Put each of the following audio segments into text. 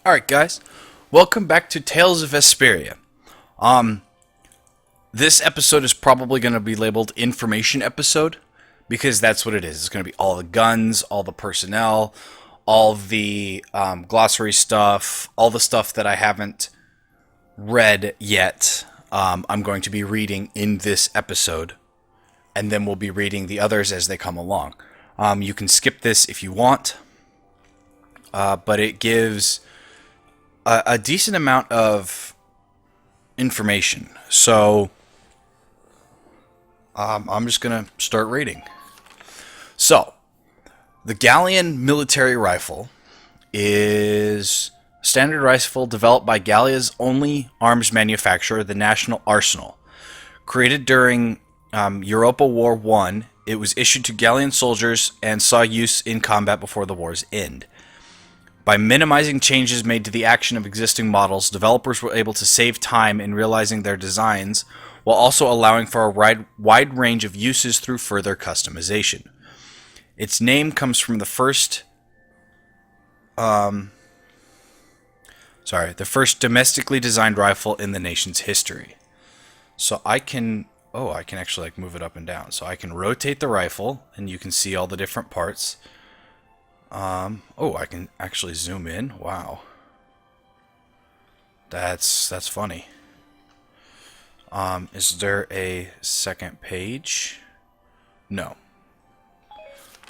Alright guys, welcome back to Tales of Vesperia. This episode is probably going to be labeled Information Episode, because that's what it is. It's going to be all the guns, all the personnel, all the glossary stuff, all the stuff that I haven't read yet. I'm going to be reading in this episode, and then we'll be reading the others as they come along. You can skip this if you want, but it gives a decent amount of information. So I'm just going to start reading. So, the Gallian military rifle is a standard rifle developed by Gallia's only arms manufacturer, the National Arsenal. Created during Europa War I, it was issued to Gallian soldiers and saw use in combat before the war's end. By minimizing changes made to the action of existing models, developers were able to save time in realizing their designs, while also allowing for a wide range of uses through further customization. Its name comes from the first domestically designed rifle in the nation's history. So I can actually move it up and down. So I can rotate the rifle, and you can see all the different parts. I can actually zoom in. Wow. That's funny. Is there a second page? No.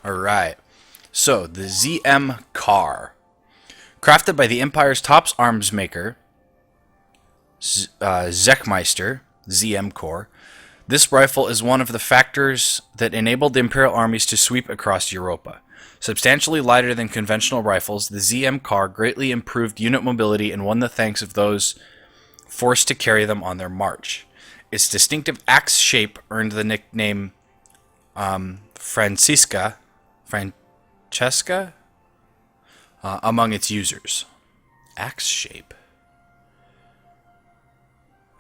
Alright. So, the ZM car. Crafted by the Empire's top arms maker, Zechmeister, ZM Corps, this rifle is one of the factors that enabled the Imperial armies to sweep across Europa. Substantially lighter than conventional rifles, the ZM car greatly improved unit mobility and won the thanks of those forced to carry them on their march. Its distinctive axe shape earned the nickname Francesca among its users. Axe shape?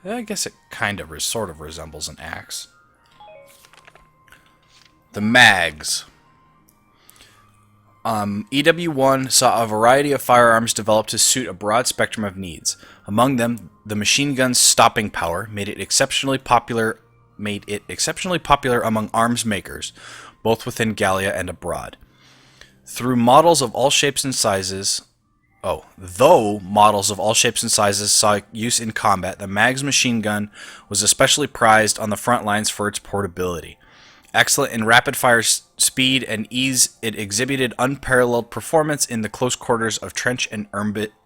I guess it sort of resembles an axe. The mags. EW1 saw a variety of firearms developed to suit a broad spectrum of needs. Among them, the machine gun's stopping power made it exceptionally popular among arms makers, both within Gallia and abroad. Though models of all shapes and sizes saw use in combat, the Mag's machine gun was especially prized on the front lines for its portability. Excellent in rapid-fire speed and ease, it exhibited unparalleled performance in the close quarters of trench and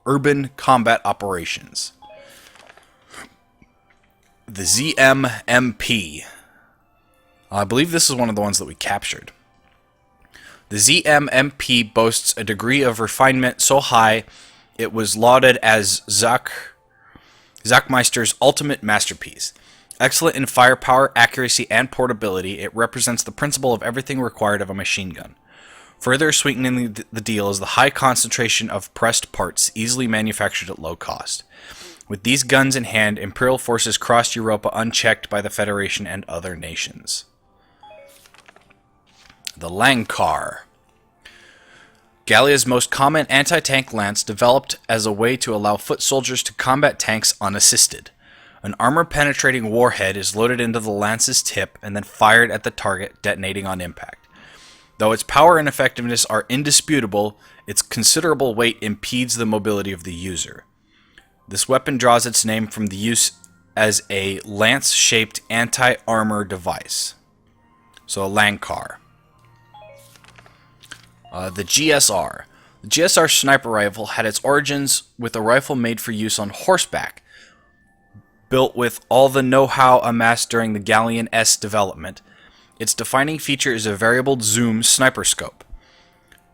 urban combat operations. The ZM-MP. I believe this is one of the ones that we captured. The ZM-MP boasts a degree of refinement so high it was lauded as Zechmeister's ultimate masterpiece. Excellent in firepower, accuracy, and portability, it represents the principle of everything required of a machine gun. Further sweetening the deal is the high concentration of pressed parts, easily manufactured at low cost. With these guns in hand, Imperial forces crossed Europa unchecked by the Federation and other nations. The Langkar. Gallia's most common anti-tank lance, developed as a way to allow foot soldiers to combat tanks unassisted. An armor-penetrating warhead is loaded into the lance's tip and then fired at the target, detonating on impact. Though its power and effectiveness are indisputable, its considerable weight impedes the mobility of the user. This weapon draws its name from the use as a lance-shaped anti-armor device. So a Langkar. The GSR. The GSR sniper rifle had its origins with a rifle made for use on horseback. Built with all the know-how amassed during the Gallian S development, its defining feature is a variable zoom sniper scope.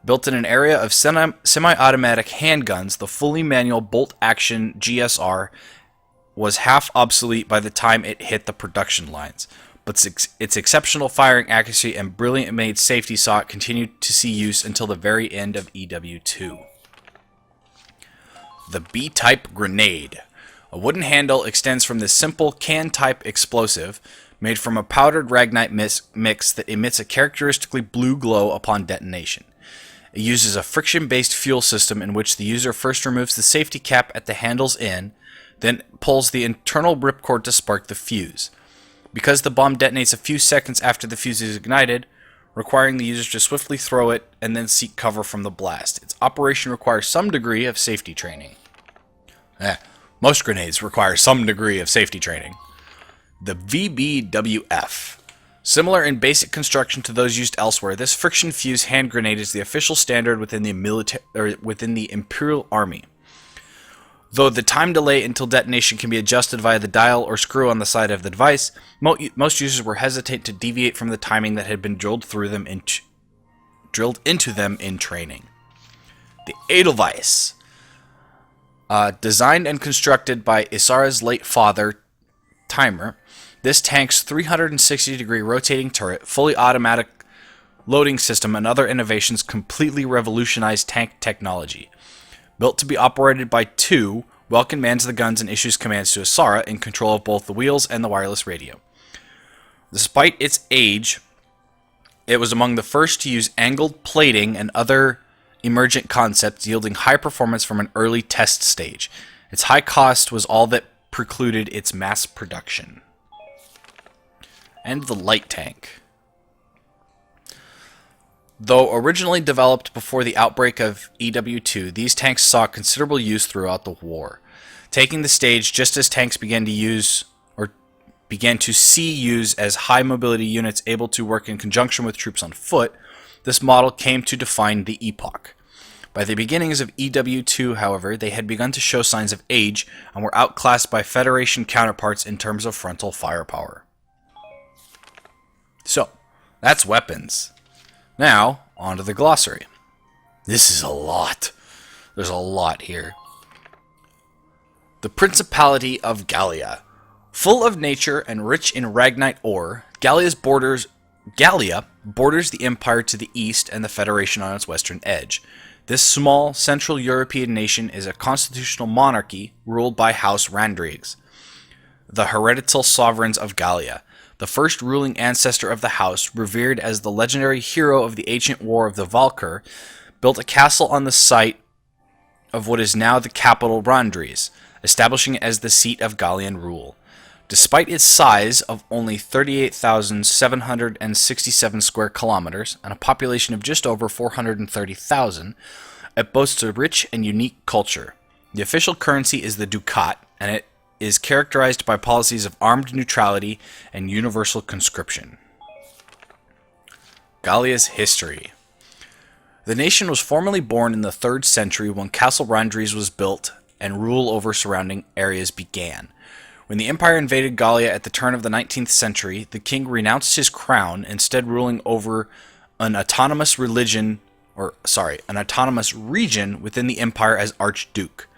Built in an area of semi-automatic handguns, the fully manual bolt-action GSR was half obsolete by the time it hit the production lines, but its exceptional firing accuracy and brilliantly made safety saw it continue to see use until the very end of EW2. The B-type grenade. A wooden handle extends from this simple can-type explosive made from a powdered ragnite mix that emits a characteristically blue glow upon detonation. It uses a friction-based fuel system in which the user first removes the safety cap at the handle's end, then pulls the internal ripcord to spark the fuse. Because the bomb detonates a few seconds after the fuse is ignited, requiring the user to swiftly throw it and then seek cover from the blast. Its operation requires some degree of safety training. Most grenades require some degree of safety training. The VBWF. Similar in basic construction to those used elsewhere, this friction fuse hand grenade is the official standard within the Imperial Army. Though the time delay until detonation can be adjusted via the dial or screw on the side of the device, most users were hesitant to deviate from the timing that had been drilled into them in training. The Edelweiss. Designed and constructed by Isara's late father, Timer, this tank's 360-degree rotating turret, fully automatic loading system, and other innovations completely revolutionized tank technology. Built to be operated by two, Welkin mans the guns and issues commands to Isara in control of both the wheels and the wireless radio. Despite its age, it was among the first to use angled plating and other emergent concepts, yielding high performance from an early test stage. Its high cost was all that precluded its mass production. And the light tank. Though originally developed before the outbreak of EW2, these tanks saw considerable use throughout the war, taking the stage just as tanks began to see use as high mobility units able to work in conjunction with troops on foot. This model came to define the epoch. By the beginnings of EW2, however, they had begun to show signs of age and were outclassed by Federation counterparts in terms of frontal firepower. So, that's weapons. Now, on to the glossary. This is a lot. There's a lot here. The Principality of Gallia. Full of nature and rich in ragnite ore, Gallia borders the Empire to the east and the Federation on its western edge. This small, Central European nation is a constitutional monarchy ruled by House Randrigs, the hereditary sovereigns of Gallia. The first ruling ancestor of the house, revered as the legendary hero of the ancient war of the Valkyr, built a castle on the site of what is now the capital Randries, establishing it as the seat of Gallian rule. Despite its size of only 38,767 square kilometers and a population of just over 430,000, it boasts a rich and unique culture. The official currency is the ducat, and it is characterized by policies of armed neutrality and universal conscription. Gallia's history. The nation was formally born in the 3rd century when Castle Randries was built and rule over surrounding areas began. When the Empire invaded Gallia at the turn of the 19th century, the king renounced his crown, instead ruling over an autonomous region within the Empire as Archduke.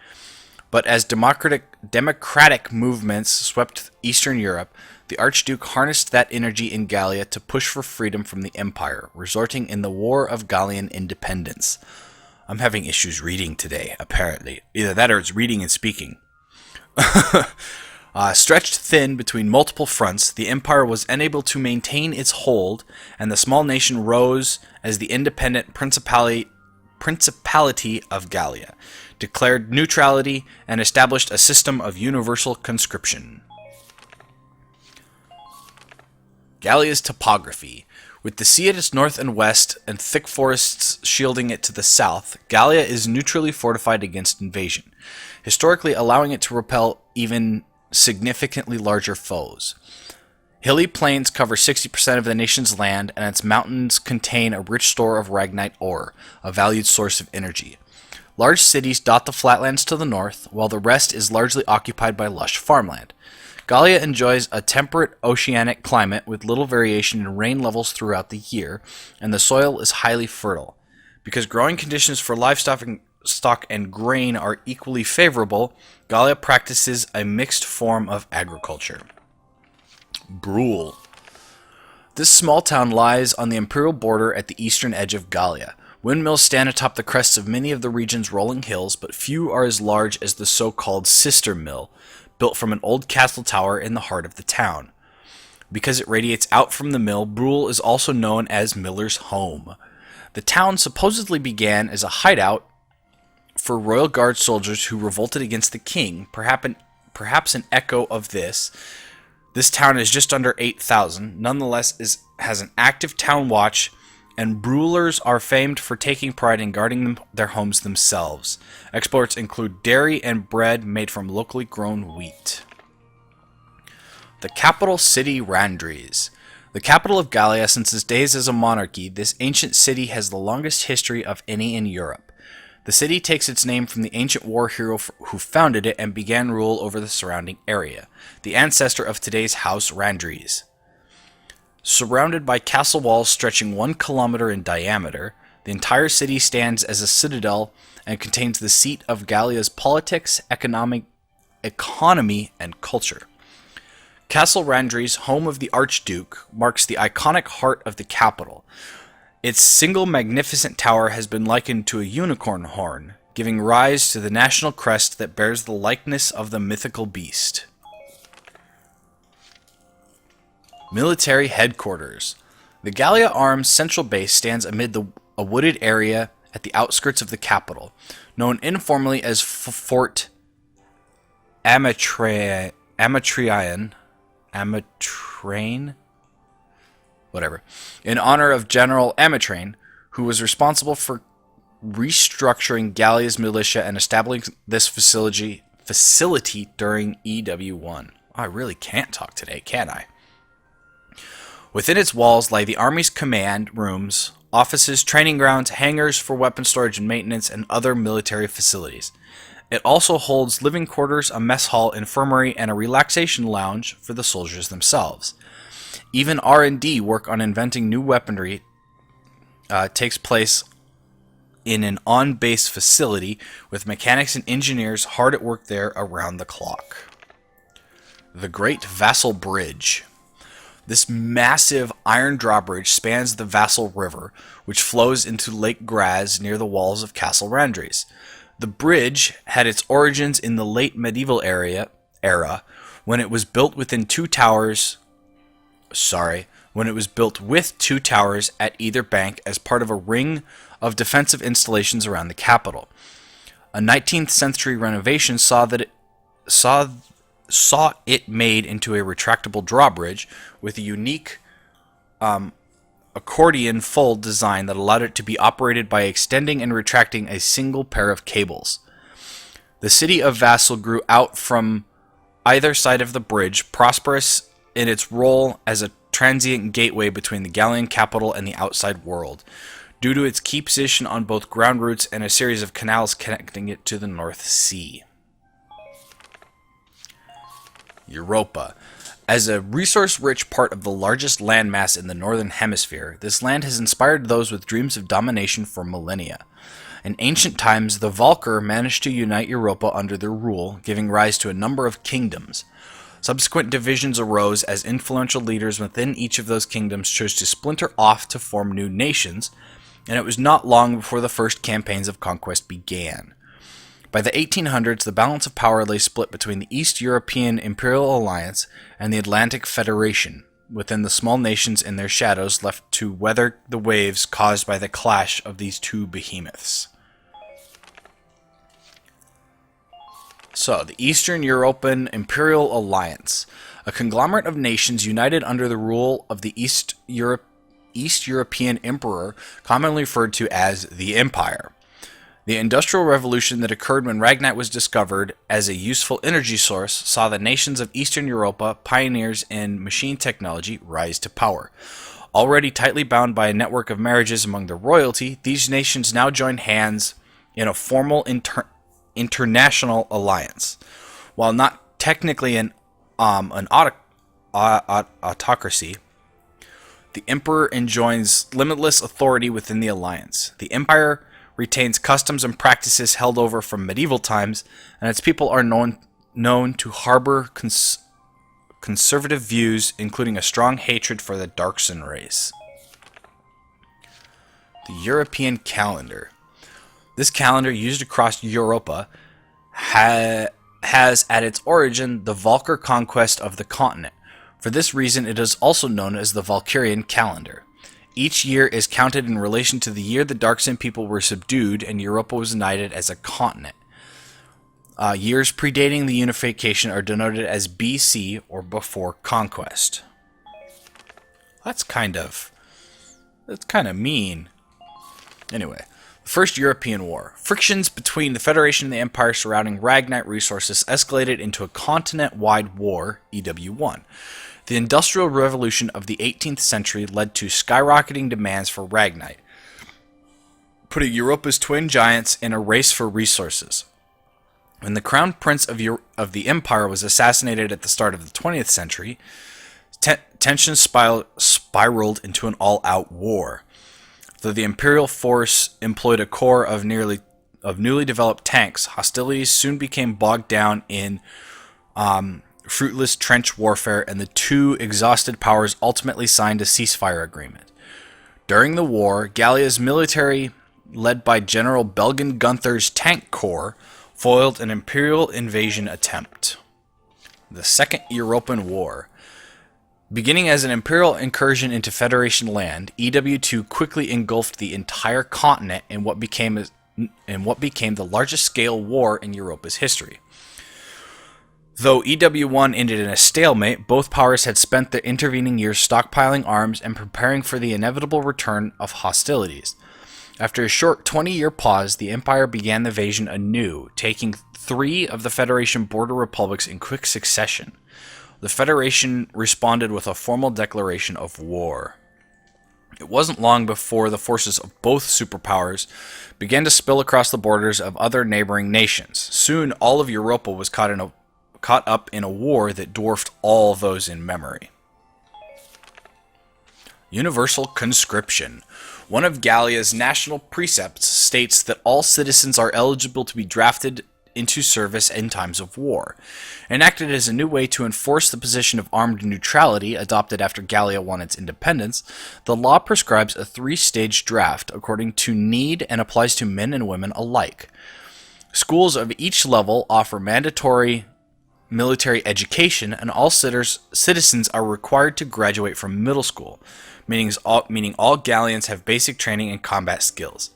But as democratic movements swept Eastern Europe, the Archduke harnessed that energy in Gallia to push for freedom from the Empire, resulting in the War of Gallian Independence. I'm having issues reading today, apparently. Either that or it's reading and speaking. Stretched thin between multiple fronts, the Empire was unable to maintain its hold, and the small nation rose as the independent Principality of Gallia, declared neutrality, and established a system of universal conscription. Gallia's topography. With the sea at its north and west, and thick forests shielding it to the south, Gallia is neutrally fortified against invasion, historically allowing it to repel even significantly larger foes. Hilly plains cover 60% of the nation's land, and its mountains contain a rich store of ragnite ore, a valued source of energy. Large cities dot the flatlands to the north, while the rest is largely occupied by lush farmland. Gallia enjoys a temperate oceanic climate with little variation in rain levels throughout the year, and the soil is highly fertile. Because growing conditions for livestock and grain are equally favorable, Gallia practices a mixed form of agriculture. Brule. This small town lies on the imperial border at the eastern edge of Gallia. Windmills stand atop the crests of many of the region's rolling hills, but few are as large as the so-called Sister Mill, built from an old castle tower in the heart of the town. Because it radiates out from the mill, Brule is also known as Miller's Home. The town supposedly began as a hideout for Royal Guard soldiers who revolted against the king, perhaps an echo of this. This town is just under 8,000, nonetheless has an active town watch, and rulers are famed for taking pride in guarding their homes themselves. Exports include dairy and bread made from locally grown wheat. The capital city, Randries. The capital of Gallia since its days as a monarchy, this ancient city has the longest history of any in Europe. The city takes its name from the ancient war hero who founded it and began rule over the surrounding area, the ancestor of today's House Randries. Surrounded by castle walls stretching 1 kilometer in diameter, the entire city stands as a citadel and contains the seat of Gallia's politics, economy, and culture. Castle Randries, home of the Archduke, marks the iconic heart of the capital. Its single magnificent tower has been likened to a unicorn horn, giving rise to the national crest that bears the likeness of the mythical beast. Military headquarters. The Gallia Arms central base stands amid a wooded area at the outskirts of the capital, known informally as Fort Amatraine, whatever, in honor of General Amatraine, who was responsible for restructuring Gallia's militia and establishing this facility during EW1. I really can't talk today, can I? Within its walls lie the Army's command rooms, offices, training grounds, hangars for weapon storage and maintenance, and other military facilities. It also holds living quarters, a mess hall, infirmary, and a relaxation lounge for the soldiers themselves. Even R&D work on inventing new weaponry takes place in an on-base facility with mechanics and engineers hard at work there around the clock. The Great Vassal Bridge. This massive iron drawbridge spans the Vassal River, which flows into Lake Graz near the walls of Castle Randries. The bridge had its origins in the late medieval era, when it was built with two towers at either bank as part of a ring of defensive installations around the capital. A 19th century renovation saw it made into a retractable drawbridge with a unique accordion fold design that allowed it to be operated by extending and retracting a single pair of cables. The city of Vassal grew out from either side of the bridge, prosperous in its role as a transient gateway between the Gallian capital and the outside world, due to its key position on both ground routes and a series of canals connecting it to the North Sea. Europa. As a resource-rich part of the largest landmass in the Northern Hemisphere, this land has inspired those with dreams of domination for millennia. In ancient times, the Valkyr managed to unite Europa under their rule, giving rise to a number of kingdoms. Subsequent divisions arose as influential leaders within each of those kingdoms chose to splinter off to form new nations, and it was not long before the first campaigns of conquest began. By the 1800s, the balance of power lay split between the East European Imperial Alliance and the Atlantic Federation, within the small nations in their shadows left to weather the waves caused by the clash of these two behemoths. So, the Eastern European Imperial Alliance, a conglomerate of nations united under the rule of the East European Emperor, commonly referred to as the Empire. The Industrial Revolution that occurred when Ragnite was discovered as a useful energy source saw the nations of Eastern Europa, pioneers in machine technology, rise to power. Already tightly bound by a network of marriages among the royalty, these nations now join hands in a formal international alliance. While not technically an autocracy, the Emperor enjoys limitless authority within the alliance. The Empire retains customs and practices held over from medieval times, and its people are known to harbor conservative views, including a strong hatred for the Darkson race. The European calendar. This calendar, used across Europa, has at its origin the Valkyr conquest of the continent. For this reason, it is also known as the Valkyrian calendar. Each year is counted in relation to the year the Darkson people were subdued and Europa was united as a continent. Years predating the unification are denoted as BC, or before conquest. That's kind of mean. Anyway, the First European War. Frictions between the Federation and the Empire surrounding Ragnite resources escalated into a continent-wide war, EW1. The Industrial Revolution of the 18th century led to skyrocketing demands for Ragnite, putting Europa's twin giants in a race for resources. When the crown prince of the empire was assassinated at the start of the 20th century, tensions spiraled into an all-out war. Though the imperial force employed a corps of newly developed tanks, hostilities soon became bogged down in fruitless trench warfare, and the two exhausted powers ultimately signed a ceasefire agreement. During the war, Gallia's military, led by General Belgian Gunther's Tank Corps, foiled an imperial invasion attempt. The Second European War. Beginning as an imperial incursion into Federation land, EW2 quickly engulfed the entire continent in what became the largest scale war in Europa's history. Though EW1 ended in a stalemate, both powers had spent the intervening years stockpiling arms and preparing for the inevitable return of hostilities. After a short 20-year pause, the Empire began the invasion anew, taking 3 of the Federation border republics in quick succession. The Federation responded with a formal declaration of war. It wasn't long before the forces of both superpowers began to spill across the borders of other neighboring nations. Soon, all of Europa was caught up in a war that dwarfed all those in memory. Universal conscription. One of Gallia's national precepts states that all citizens are eligible to be drafted into service in times of war. Enacted as a new way to enforce the position of armed neutrality adopted after Gallia won its independence, the law prescribes a 3-stage draft according to need and applies to men and women alike. Schools of each level offer mandatory military education, and all citizens are required to graduate from middle school, meaning all Gallians have basic training and combat skills.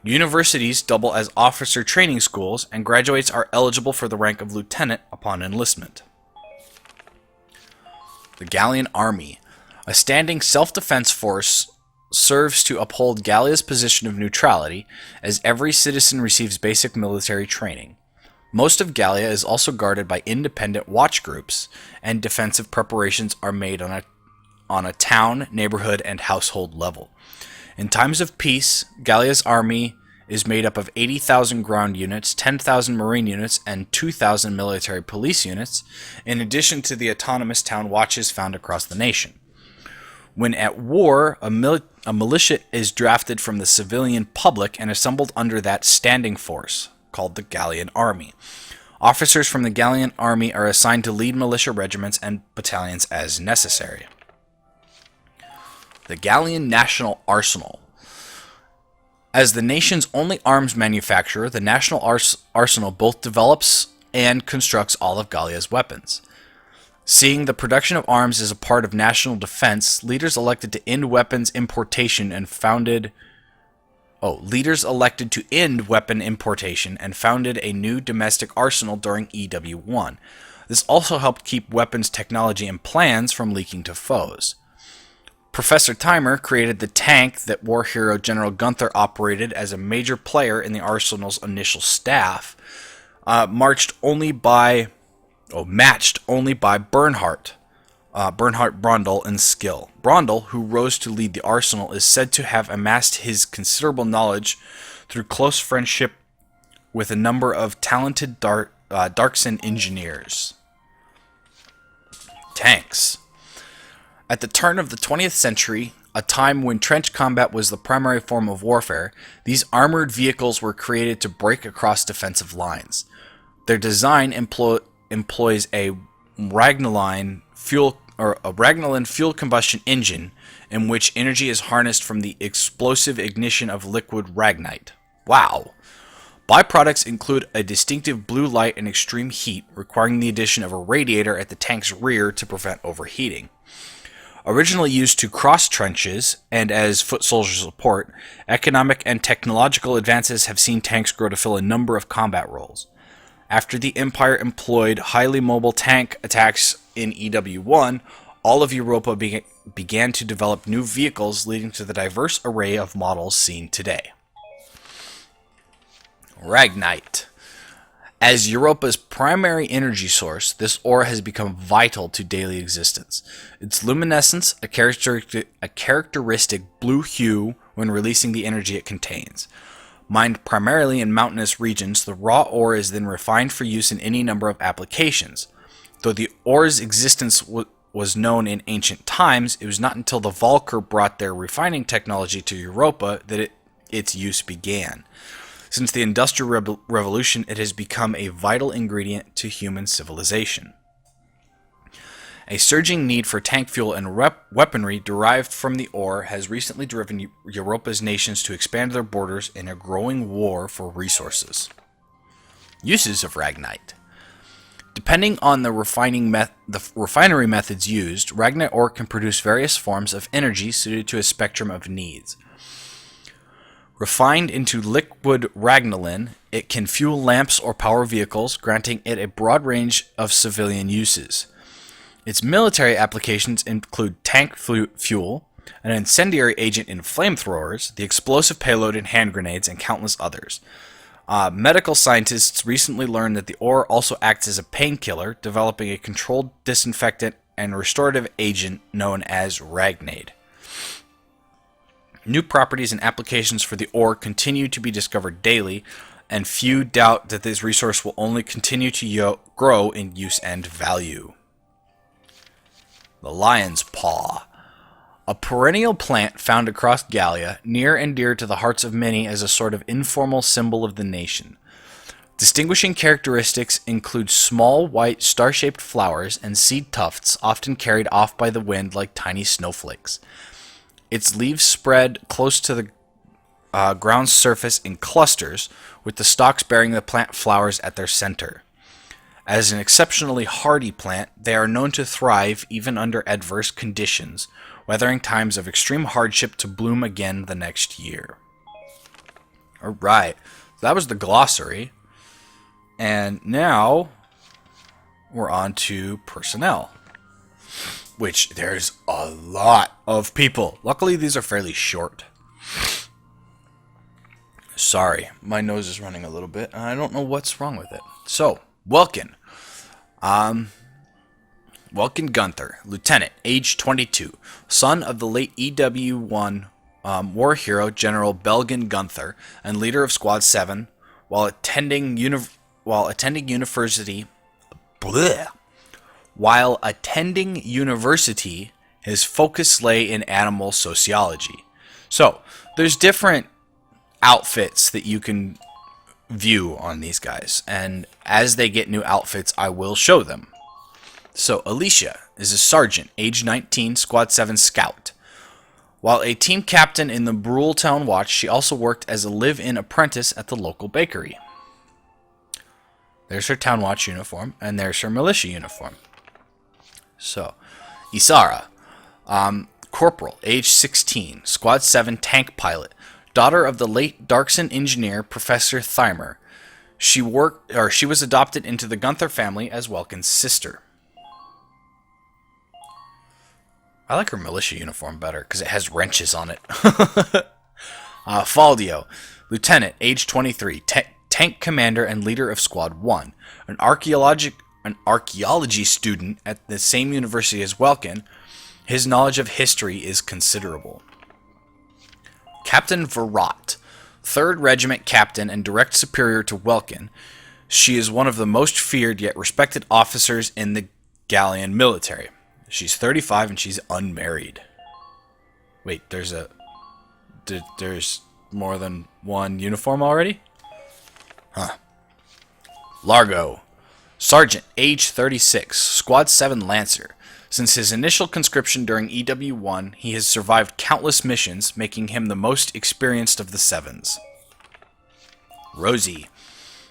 Universities double as officer training schools, and graduates are eligible for the rank of lieutenant upon enlistment. The Gallian Army. A standing self-defense force serves to uphold Gallia's position of neutrality, as every citizen receives basic military training. Most of Gallia is also guarded by independent watch groups, and defensive preparations are made on a town, neighborhood, and household level. In times of peace, Gallia's army is made up of 80,000 ground units, 10,000 marine units, and 2,000 military police units, in addition to the autonomous town watches found across the nation. When at war, a militia is drafted from the civilian public and assembled under that standing force, called the Gallian Army. Officers from the Gallian Army are assigned to lead militia regiments and battalions as necessary. The Gallian National Arsenal. As the nation's only arms manufacturer, the National Arsenal both develops and constructs all of Gallia's weapons. Seeing the production of arms as a part of national defense, leaders elected to end weapons importation and founded a new domestic arsenal during EW1. This also helped keep weapons technology and plans from leaking to foes. Professor Timer created the tank that war hero General Gunther operated as a major player in the arsenal's initial staff, matched only by Bernhard Brondel in skill. Brondel, who rose to lead the arsenal, is said to have amassed his considerable knowledge through close friendship with a number of talented Darkson engineers. Tanks. At the turn of the 20th century, a time when trench combat was the primary form of warfare, these armored vehicles were created to break across defensive lines. Their design employs a Ragnaline fuel combustion engine in which energy is harnessed from the explosive ignition of liquid ragnite. Wow! Byproducts include a distinctive blue light and extreme heat, requiring the addition of a radiator at the tank's rear to prevent overheating. Originally used to cross trenches and as foot soldier support, economic and technological advances have seen tanks grow to fill a number of combat roles. After the Empire employed highly mobile tank attacks in EW1, all of Europa began to develop new vehicles, leading to the diverse array of models seen today. Ragnite. As Europa's primary energy source, this ore has become vital to daily existence. Its luminescence, a characteristic blue hue when releasing the energy it contains. Mined primarily in mountainous regions, the raw ore is then refined for use in any number of applications. Though the ore's existence was known in ancient times, it was not until the Valkyr brought their refining technology to Europa that its use began. Since the Industrial Revolution, it has become a vital ingredient to human civilization. A surging need for tank fuel and weaponry derived from the ore has recently driven Europa's nations to expand their borders in a growing war for resources. Uses of Ragnite. Depending on the refinery methods used, Ragnite ore can produce various forms of energy suited to a spectrum of needs. Refined into liquid ragnolin, it can fuel lamps or power vehicles, granting it a broad range of civilian uses. Its military applications include tank fuel, an incendiary agent in flamethrowers, the explosive payload in hand grenades, and countless others. Medical scientists recently learned that the ore also acts as a painkiller, developing a controlled disinfectant and restorative agent known as Ragnade. New properties and applications for the ore continue to be discovered daily, and few doubt that this resource will only continue to grow in use and value. The Lion's Paw. A perennial plant found across Gallia, near and dear to the hearts of many as a sort of informal symbol of the nation. Distinguishing characteristics include small, white, star-shaped flowers and seed tufts often carried off by the wind like tiny snowflakes. Its leaves spread close to the ground surface in clusters, with the stalks bearing the plant flowers at their center. As an exceptionally hardy plant, they are known to thrive even under adverse conditions, weathering times of extreme hardship to bloom again the next year. Alright, that was the glossary. And now we're on to personnel, which there's a lot of people. Luckily, these are fairly short. Sorry, my nose is running a little bit, and I don't know what's wrong with it. So, Welkin. Welkin Gunther, Lieutenant, age 22, son of the late EW1 war hero General Belgen Gunther, and leader of Squad 7, while attending university. While attending university, his focus lay in animal sociology. So, there's different outfits that you can view on these guys, and as they get new outfits, I will show them. So, Alicia is a sergeant, age 19, Squad 7 scout. While a team captain in the Brule Town Watch, she also worked as a live-in apprentice at the local bakery. There's her Town Watch uniform, and there's her militia uniform. So, Isara, corporal, age 16, Squad 7 tank pilot, daughter of the late Darkson engineer Professor Thymer. She was adopted into the Gunther family as Welkin's sister. I like her militia uniform better because it has wrenches on it. Faldio, lieutenant, age 23, tank commander and leader of Squad 1, an archaeology student at the same university as Welkin. His knowledge of history is considerable. Captain Verrott, 3rd Regiment captain and direct superior to Welkin. She is one of the most feared yet respected officers in the Gallian military. She's 35 and she's unmarried. Wait, there's more than one uniform already? Huh. Largo, sergeant, age 36, Squad 7 Lancer. Since his initial conscription during EW1, he has survived countless missions, making him the most experienced of the Sevens. Rosie,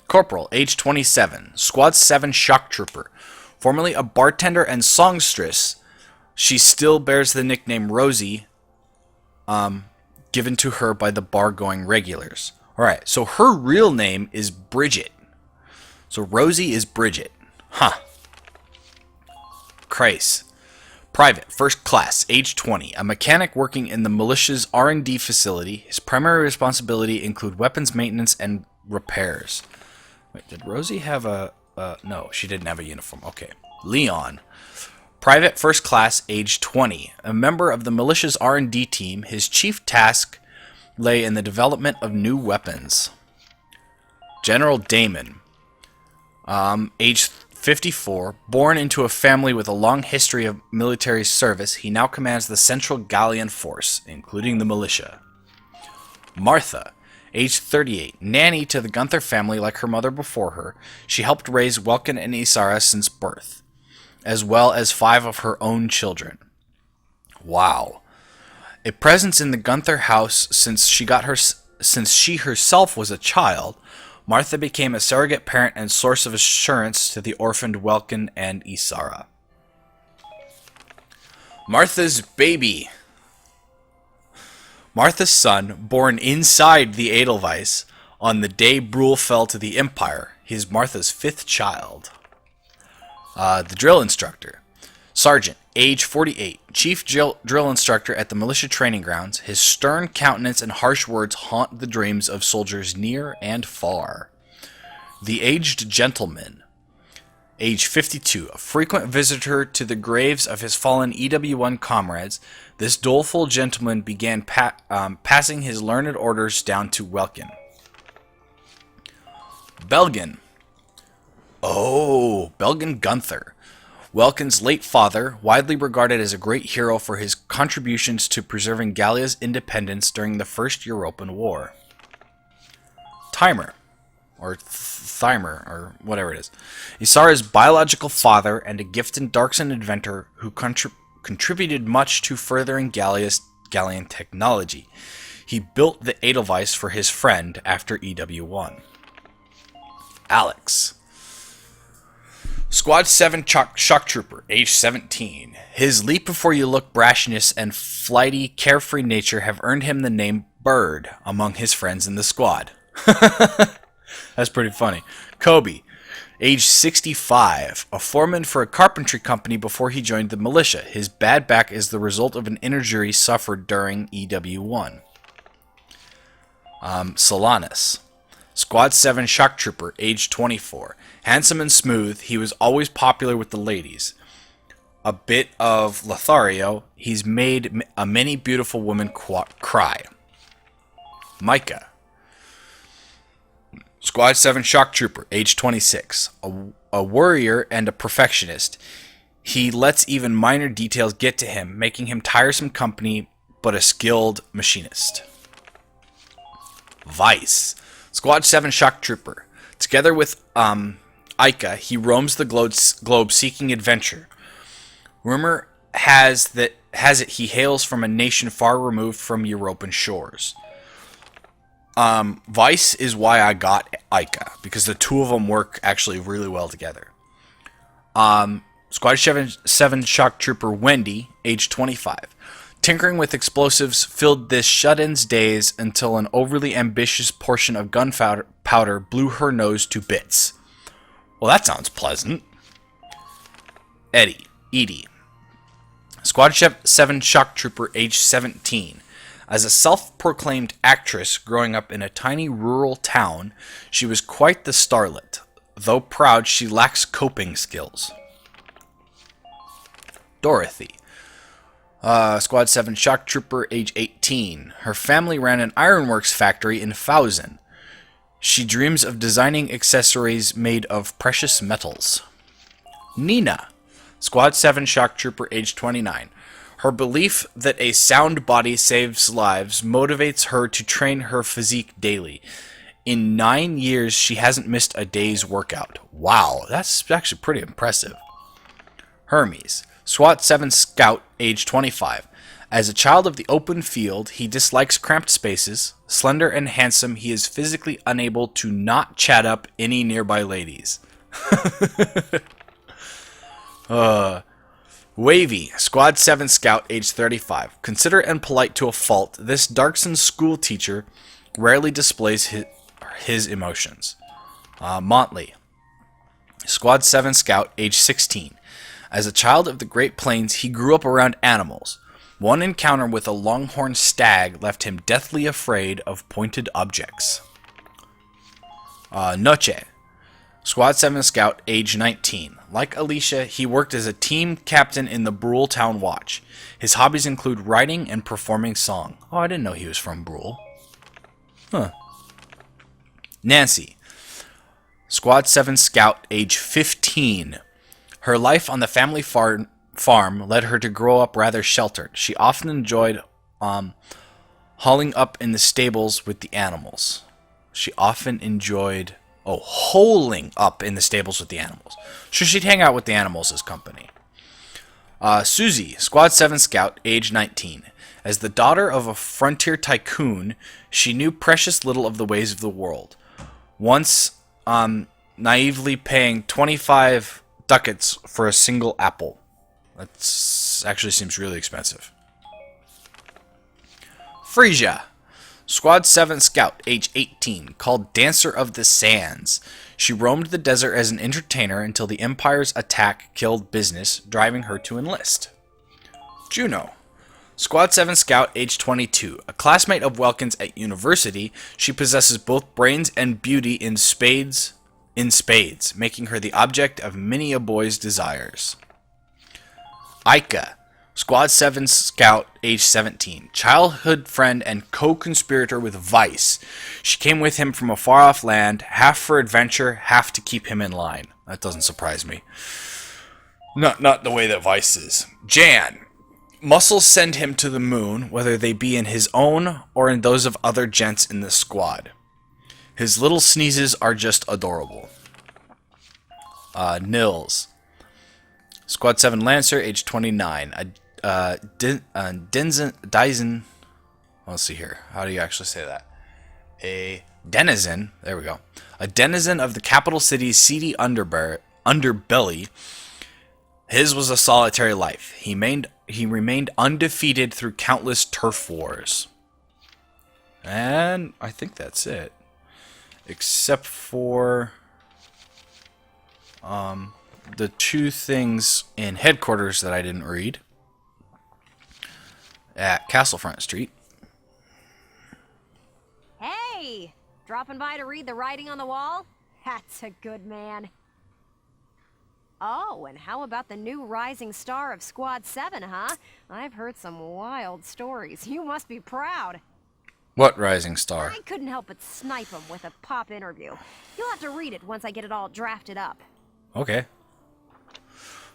corporal, age 27, Squad 7 shock trooper. Formerly a bartender and songstress, She still bears the nickname Rosie, given to her by the bar-going regulars. Alright, so her real name is Bridget. So Rosie is Bridget. Huh. Christ. Private, first class, age 20, a mechanic working in the militia's R&D facility. His primary responsibility include weapons maintenance and repairs. Wait, did Rosie have a... no, she didn't have a uniform. Okay. Leon. Private, first class, age 20, a member of the militia's R&D team. His chief task lay in the development of new weapons. General Damon. Age 54, born into a family with a long history of military service, he now commands the Central Gallian Force, including the militia. Martha, age 38, nanny to the Gunther family like her mother before her. She helped raise Welkin and Isara since birth, as well as 5 of her own children. Wow. A presence in the Gunther house since she herself was a child, Martha became a surrogate parent and source of assurance to the orphaned Welkin and Isara. Martha's baby. Martha's son, born inside the Edelweiss on the day Brule fell to the Empire. He is Martha's 5th child. The drill instructor. Sergeant, age 48, chief drill instructor at the militia training grounds. His stern countenance and harsh words haunt the dreams of soldiers near and far. The aged gentleman, age 52, a frequent visitor to the graves of his fallen EW1 comrades. This doleful gentleman began passing his learned orders down to Welkin. Belgen. Oh, Belgen Gunther. Welkin's late father, widely regarded as a great hero for his contributions to preserving Gallia's independence during the First European War. Thymer, or Thymer, or whatever it is. Isara's biological father and a gifted Darkson inventor who contributed much to furthering Gallian technology. He built the Edelweiss for his friend after EW1. Alex. Squad 7 shock trooper, age 17. His leap-before-you-look brashness and flighty, carefree nature have earned him the name Bird among his friends in the squad. That's pretty funny. Kobe, age 65, a foreman for a carpentry company before he joined the militia. His bad back is the result of an injury suffered during EW1. Solanus. Squad 7 shock trooper, age 24. Handsome and smooth, he was always popular with the ladies. A bit of Lothario, he's made many beautiful women cry. Micah. Squad 7 shock trooper, age 26. A warrior and a perfectionist. He lets even minor details get to him, making him tiresome company, but a skilled machinist. Vice. Squad 7 shock trooper. Together with Ica, he roams the globe seeking adventure. Rumor has it he hails from a nation far removed from European shores. Vice is why I got Ica, because the two of them work actually really well together. Squad 7 shock trooper Wendy, age 25. Tinkering with explosives filled this shut-in's days until an overly ambitious portion of gunpowder blew her nose to bits. Well, that sounds pleasant. Edie. Squad 7 shock trooper, age 17. As a self-proclaimed actress growing up in a tiny rural town, she was quite the starlet. Though proud, she lacks coping skills. Dorothy. Squad 7 shock trooper, age 18. Her family ran an ironworks factory in Fausen. She dreams of designing accessories made of precious metals. Nina. Squad 7 shock trooper, age 29. Her belief that a sound body saves lives motivates her to train her physique daily. In 9 years, she hasn't missed a day's workout. Wow, that's actually pretty impressive. Hermes. Squad 7 scout, age 25. As a child of the open field, he dislikes cramped spaces. Slender and handsome, he is physically unable to not chat up any nearby ladies. Wavy, Squad 7 Scout, age 35. Considerate and polite to a fault, this Darkson school teacher rarely displays his emotions. Montley, Squad 7 Scout, age 16. As a child of the Great Plains, he grew up around animals. One encounter with a longhorn stag left him deathly afraid of pointed objects. Noche, Squad 7 Scout, age 19. Like Alicia, he worked as a team captain in the Brule Town Watch. His hobbies include writing and performing song. Oh, I didn't know he was from Brule. Huh. Nancy, Squad 7 Scout, age 15. Her life on the family farm led her to grow up rather sheltered. She often enjoyed hauling up in the stables with the animals. Holing up in the stables with the animals. So she'd hang out with the animals as company. Susie, Squad 7 Scout, age 19. As the daughter of a frontier tycoon, she knew precious little of the ways of the world. Once naively paying 25 ducats for a single apple. That actually seems really expensive. Frisia, Squad 7 Scout, age 18, called Dancer of the Sands. She roamed the desert as an entertainer until the Empire's attack killed business, driving her to enlist. Juno, Squad 7 Scout, age 22. A classmate of Welkin's at university, she possesses both brains and beauty in spades, making her the object of many a boy's desires. Aika, Squad 7 Scout, age 17. Childhood friend and co-conspirator with Vice. She came with him from a far-off land, half for adventure, half to keep him in line. That doesn't surprise me. Not the way that Vice is. Jan, muscles send him to the moon, whether they be in his own or in those of other gents in the squad. His little sneezes are just adorable. Nils, Squad 7 Lancer, age 29. Dyson. Let's see here. How do you actually say that? A denizen. There we go. A denizen of the capital city's seedy underbelly. His was a solitary life. He remained undefeated through countless turf wars. And I think that's it. Except for the two things in headquarters that I didn't read. At Castlefront Street. Hey! Dropping by to read the writing on the wall? That's a good man. Oh, and how about the new rising star of Squad 7, huh? I've heard some wild stories. You must be proud. What rising star? I couldn't help but snipe him with a pop interview. You'll have to read it once I get it all drafted up. Okay.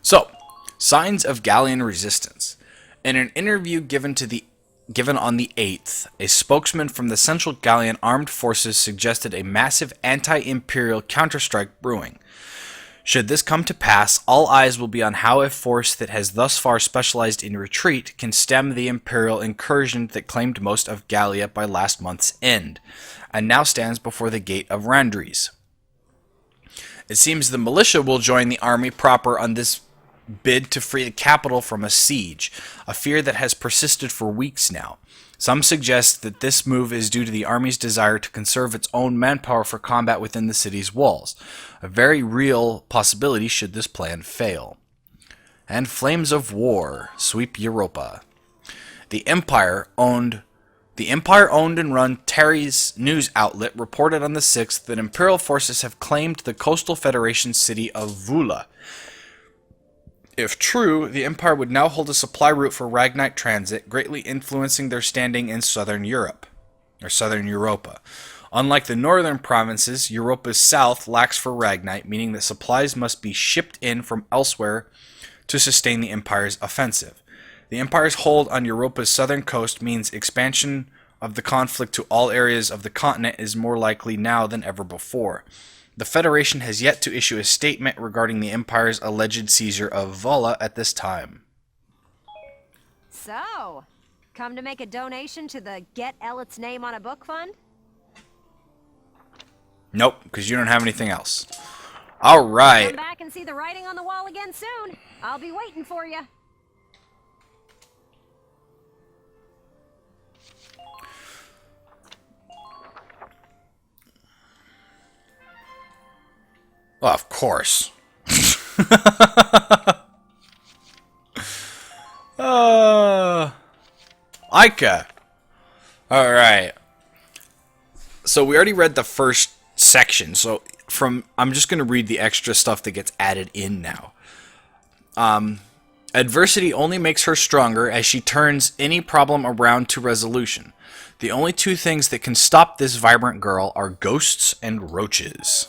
So, signs of Gallian resistance. In an interview given on the 8th, a spokesman from the Central Gallian Armed Forces suggested a massive anti-imperial counterstrike brewing. Should this come to pass, all eyes will be on how a force that has thus far specialized in retreat can stem the imperial incursion that claimed most of Gallia by last month's end, and now stands before the gate of Randries. It seems the militia will join the army proper on this bid to free the capital from a siege, a fear that has persisted for weeks now. Some suggest that this move is due to the army's desire to conserve its own manpower for combat within the city's walls, a very real possibility should this plan fail. And flames of war sweep Europa. The Empire owned and run Terry's news outlet reported on the 6th that Imperial forces have claimed the coastal Federation city of Vula. If true, the Empire would now hold a supply route for Ragnite transit, greatly influencing their standing in southern Europa. Unlike the northern provinces, Europa's south lacks for Ragnite, meaning that supplies must be shipped in from elsewhere to sustain the Empire's offensive. The Empire's hold on Europa's southern coast means expansion of the conflict to all areas of the continent is more likely now than ever before. The Federation has yet to issue a statement regarding the Empire's alleged seizure of Vala at this time. So, come to make a donation to the Get Ellet's Name on a Book Fund? Nope, because you don't have anything else. All right. Come back and see the writing on the wall again soon. I'll be waiting for you. Well, of course. Ica. All right. So we already read the first section. So I'm just going to read the extra stuff that gets added in now. Adversity only makes her stronger as she turns any problem around to resolution. The only two things that can stop this vibrant girl are ghosts and roaches.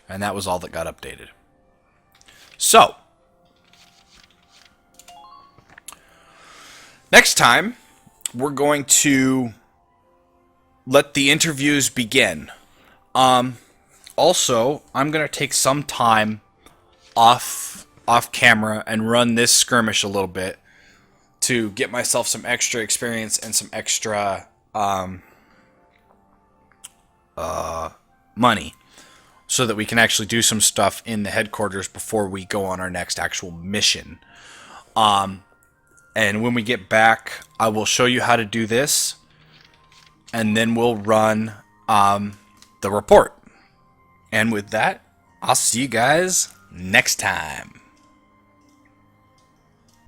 And that was all that got updated. So, next time, we're going to let the interviews begin. Also, I'm going to take some time off camera and run this skirmish a little bit to get myself some extra experience and some extra money so that we can actually do some stuff in the headquarters before we go on our next actual mission. And when we get back, I will show you how to do this, and then we'll run the report. And with that, I'll see you guys next time.